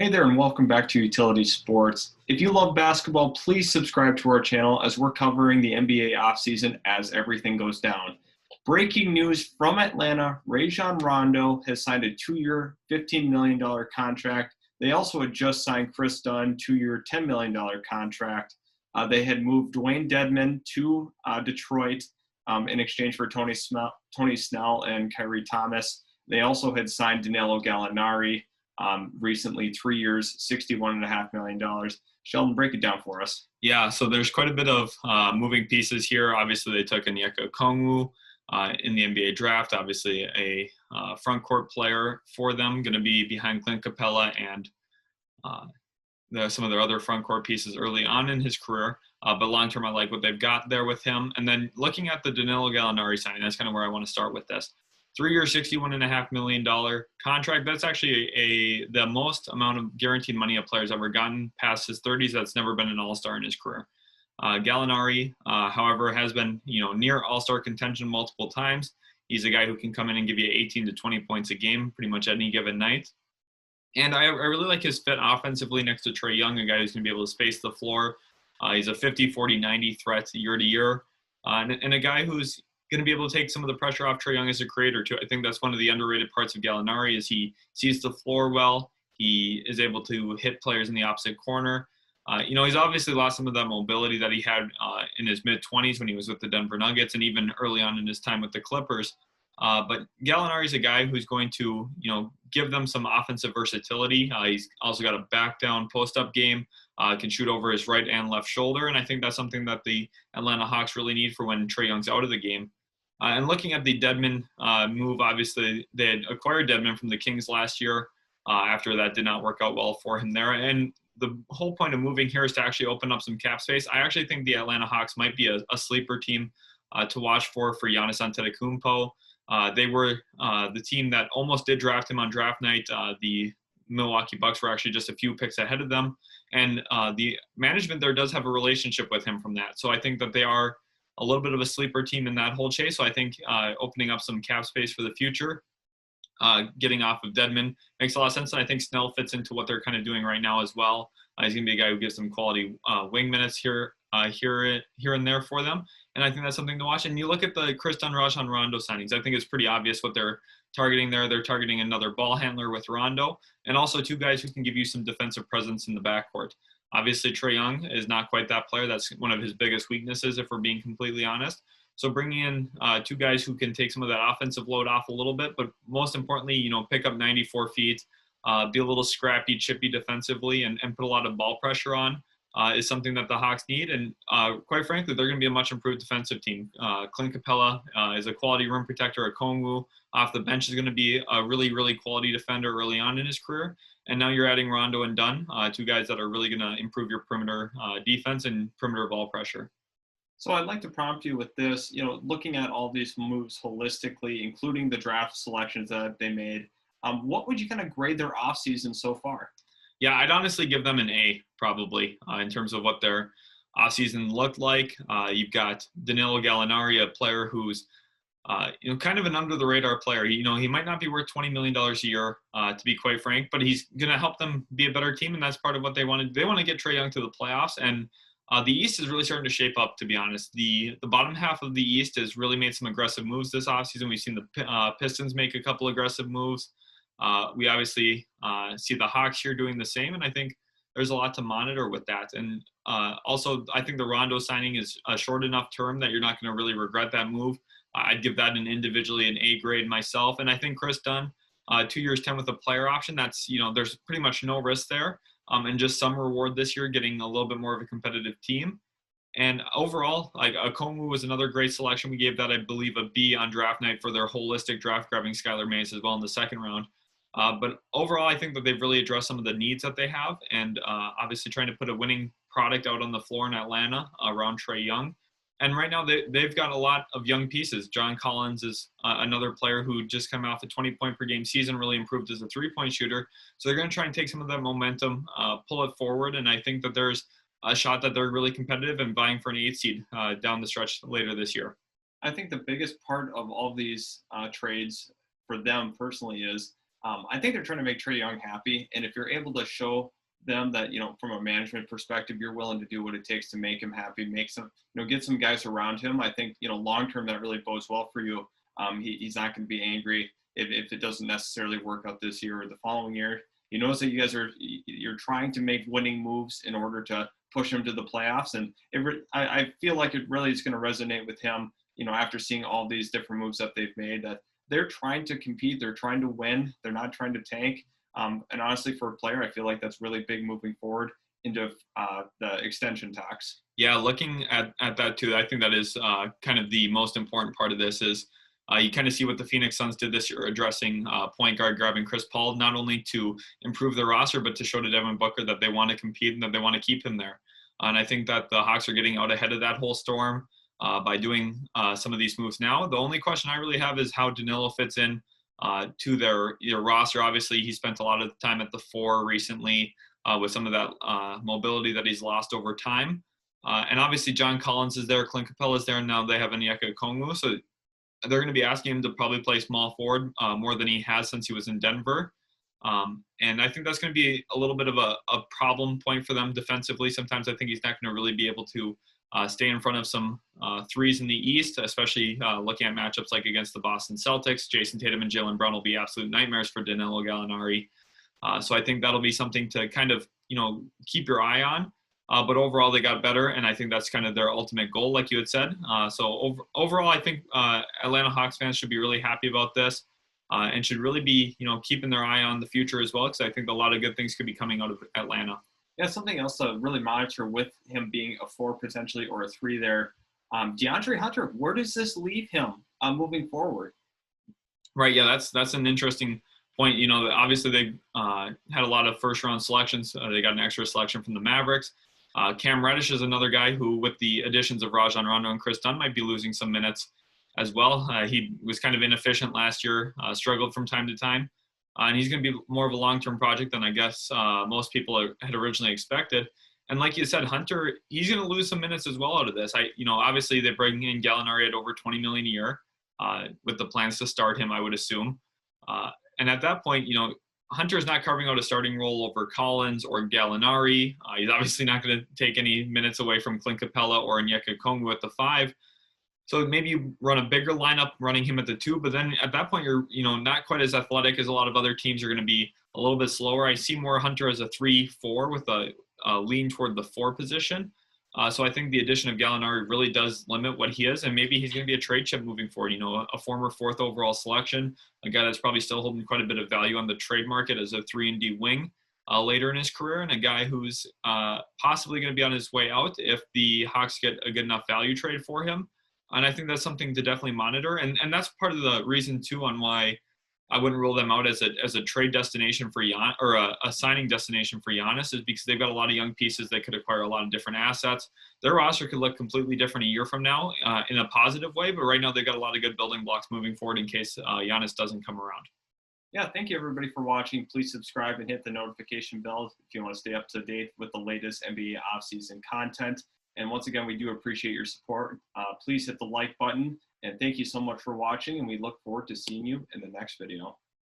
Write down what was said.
Hey there, and welcome back to Utility Sports. If you love basketball, please subscribe to our channel as we're covering the NBA offseason as everything goes down. Breaking news from Atlanta, Rajon Rondo has signed a 2-year, $15 million contract. They also had just signed Chris Dunn, 2-year, $10 million contract. They had moved Dwayne Dedmon to Detroit in exchange for Tony Snell and Kyrie Thomas. They also had signed Danilo Gallinari recently, 3 years, $61.5 million. Sheldon, break it down for us. Yeah, so there's quite a bit of moving pieces here. Obviously, they took Onyeka Okongwu in the NBA draft. Obviously, a front court player for them, going to be behind Clint Capella and some of their other front court pieces early on in his career. But long term, I like what they've got there with him. And then looking at the Danilo Gallinari signing, that's kind of where I want to start with this. 3-year, $61.5 million contract. That's actually the most amount of guaranteed money a player's ever gotten past his 30s. That's never been an all-star in his career. Gallinari, however, has been near all-star contention multiple times. He's a guy who can come in and give you 18 to 20 points a game pretty much any given night. And I really like his fit offensively next to Trae Young, a guy who's going to be able to space the floor. He's a 50, 40, 90 threat year to year. And a guy who's going to be able to take some of the pressure off Trae Young as a creator too. I think that's one of the underrated parts of Gallinari is he sees the floor well. He is able to hit players in the opposite corner. He's obviously lost some of that mobility that he had in his mid-20s when he was with the Denver Nuggets and even early on in his time with the Clippers. But Gallinari is a guy who's going to, give them some offensive versatility. He's also got a back-down post-up game, can shoot over his right and left shoulder, and I think that's something that the Atlanta Hawks really need for when Trae Young's out of the game. And looking at the Dedmon move, obviously they had acquired Dedmon from the Kings last year. After that did not work out well for him there. And the whole point of moving here is to actually open up some cap space. I actually think the Atlanta Hawks might be a sleeper team to watch for Giannis Antetokounmpo. They were the team that almost did draft him on draft night. The Milwaukee Bucks were actually just a few picks ahead of them. And the management there does have a relationship with him from that. So I think that they are a little bit of a sleeper team in that whole chase. So I think opening up some cap space for the future, getting off of Dedmon makes a lot of sense. And I think Snell fits into what they're kind of doing right now as well. He's going to be a guy who gives them quality wing minutes here and there for them. And I think that's something to watch. And you look at the Chris Dunn, Rajon Rondo signings, I think it's pretty obvious what they're targeting there. They're targeting another ball handler with Rondo and also two guys who can give you some defensive presence in the backcourt. Obviously, Trae Young is not quite that player. That's one of his biggest weaknesses, if we're being completely honest. So bringing in two guys who can take some of that offensive load off a little bit, but most importantly, pick up 94 feet, be a little scrappy, chippy defensively, and put a lot of ball pressure on is something that the Hawks need. And quite frankly, they're going to be a much improved defensive team. Clint Capella is a quality rim protector. Okongwu off the bench is going to be a really, really quality defender early on in his career. And now you're adding Rondo and Dunn, two guys that are really going to improve your perimeter defense and perimeter ball pressure. So I'd like to prompt you with this, looking at all these moves holistically, including the draft selections that they made, what would you kind of grade their offseason so far? Yeah, I'd honestly give them an A probably in terms of what their offseason looked like. You've got Danilo Gallinari, a player who's kind of an under-the-radar player. He might not be worth $20 million a year, to be quite frank, but he's going to help them be a better team, and that's part of what they want to do. They want to get Trae Young to the playoffs, and the East is really starting to shape up, to be honest. The bottom half of the East has really made some aggressive moves this offseason. We've seen the Pistons make a couple aggressive moves. We obviously see the Hawks here doing the same, and I think there's a lot to monitor with that. And also, I think the Rondo signing is a short enough term that you're not going to really regret that move. I'd give that individually an A grade myself. And I think Chris Dunn, 2 years, 10 with a player option, that's, there's pretty much no risk there. And just some reward this year, getting a little bit more of a competitive team. And overall, Okongwu was another great selection. We gave that, I believe, a B on draft night for their holistic draft, grabbing Skylar Mays as well in the second round. But overall, I think that they've really addressed some of the needs that they have, and obviously trying to put a winning product out on the floor in Atlanta around Trae Young. And right now, they've got a lot of young pieces. John Collins is another player who just came off a 20-point-per-game season, really improved as a three-point shooter. So they're going to try and take some of that momentum, pull it forward, and I think that there's a shot that they're really competitive and vying for an 8 seed down the stretch later this year. I think the biggest part of all these trades for them personally is I think they're trying to make Trae Young happy. And if you're able to show them that, from a management perspective, you're willing to do what it takes to make him happy, make some, get some guys around him. I think, long term, that really bodes well for you. He's not going to be angry if it doesn't necessarily work out this year or the following year. He knows that you guys you're trying to make winning moves in order to push him to the playoffs. And I feel like it really is going to resonate with him, after seeing all these different moves that they've made, that they're trying to compete. They're trying to win. They're not trying to tank. And honestly, for a player, I feel like that's really big moving forward into the extension talks. Yeah, looking at that too, I think that is kind of the most important part of this is you kind of see what the Phoenix Suns did this year, addressing point guard, grabbing Chris Paul, not only to improve their roster, but to show to Devin Booker that they want to compete and that they want to keep him there. And I think that the Hawks are getting out ahead of that whole storm by doing some of these moves now. The only question I really have is how Danilo fits in to their roster. Obviously, he spent a lot of time at the 4 recently with some of that mobility that he's lost over time. And obviously, John Collins is there, Clint Capella is there, and now they have Onyeka Okongwu. So they're going to be asking him to probably play small forward more than he has since he was in Denver. And I think that's going to be a little bit of a problem point for them defensively. Sometimes I think he's not going to really be able to stay in front of some threes in the East, especially looking at matchups like against the Boston Celtics. Jason Tatum and Jaylen Brown will be absolute nightmares for Danilo Gallinari. So I think that'll be something to kind of, keep your eye on. But overall, they got better, and I think that's kind of their ultimate goal, like you had said. So overall, I think Atlanta Hawks fans should be really happy about this and should really be, keeping their eye on the future as well, because I think a lot of good things could be coming out of Atlanta. Yeah, something else to really monitor with him being a 4 potentially or a 3 there. DeAndre Hunter, where does this leave him moving forward? Right, yeah, that's an interesting point. Obviously they had a lot of first-round selections. They got an extra selection from the Mavericks. Cam Reddish is another guy who, with the additions of Rajon Rondo and Chris Dunn, might be losing some minutes as well. He was kind of inefficient last year, struggled from time to time. And he's going to be more of a long-term project than I guess most people had originally expected. And like you said, Hunter, he's going to lose some minutes as well out of this. Obviously they bring in Gallinari at over $20 million a year with the plans to start him, I would assume. And at that point, Hunter's not carving out a starting role over Collins or Gallinari. He's obviously not going to take any minutes away from Clint Capella or Onyeka Okongwu at the 5. So maybe you run a bigger lineup running him at the 2, but then at that point you're, not quite as athletic as a lot of other teams. You're going to be a little bit slower. I see more Hunter as a 3-4 with a lean toward the 4 position. So I think the addition of Gallinari really does limit what he is, and maybe he's going to be a trade chip moving forward. A former 4th overall selection, a guy that's probably still holding quite a bit of value on the trade market as a 3-and-D wing later in his career, and a guy who's possibly going to be on his way out if the Hawks get a good enough value trade for him. And I think that's something to definitely monitor, and that's part of the reason too on why I wouldn't rule them out as a trade destination for Giannis, or a signing destination for Giannis, is because they've got a lot of young pieces. They could acquire a lot of different assets. Their roster could look completely different a year from now in a positive way, but right now they've got a lot of good building blocks moving forward in case Giannis doesn't come around. Yeah, thank you everybody for watching. Please subscribe and hit the notification bell if you want to stay up to date with the latest NBA offseason content. And once again, we do appreciate your support. Please hit the like button. And thank you so much for watching. And we look forward to seeing you in the next video.